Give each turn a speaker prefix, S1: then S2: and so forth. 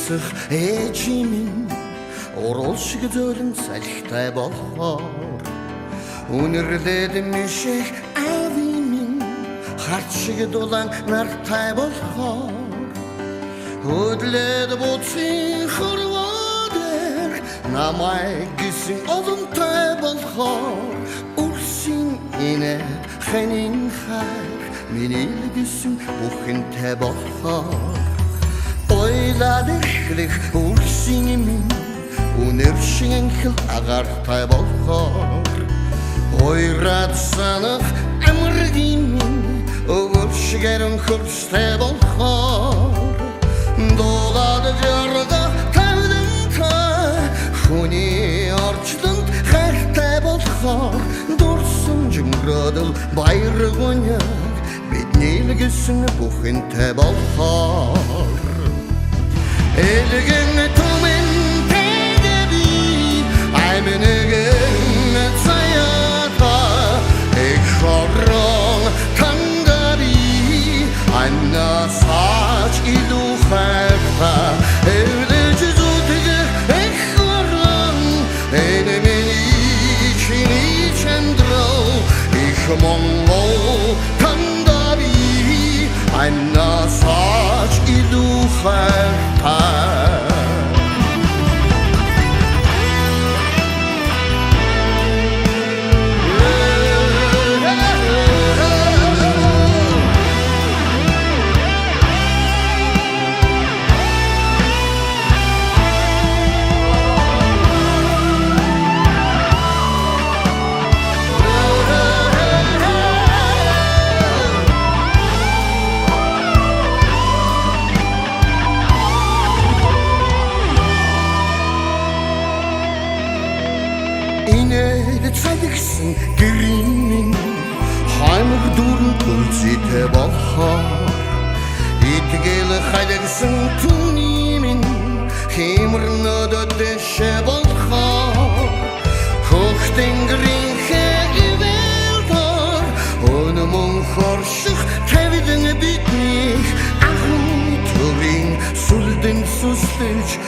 S1: Ысық эжимин оролшығы өлін салықтай болғар Өнерледі мешек әвимин Хартшығы долан нартай болғар Өдледі бұтсын құрвадыр Намай гісін олымтай болғар Урсин ине хэнин хар Менел гісін бұхынтай болғар Ойладырлық урсинімін Өнершіңін қыл ағартай болғар Ойрадсанық әміргеймін Өгіршігерін күрстай болғар Долады жарда тәудің та Хуни арчдың қәртай болғар Дұрсын жүңградыл байры қоняк Беднелгісін бұхынтай болғар Elgin tumin tegebi Aymenegin zayata Ekşarran tangari Anna saç idu khayfa Evde cüzutge ekşarran Enemin içini çendrav İşmongol tangari Anna saç idu khayfa İneli çayıksın girimin Haymır durun ölçüte bahar İtgeli haylıksın tunimin Himrına da deşe bahar Kokten grinke iveldar Onumun horşuk tevidini bitmiş Ahım turin suldin sustinç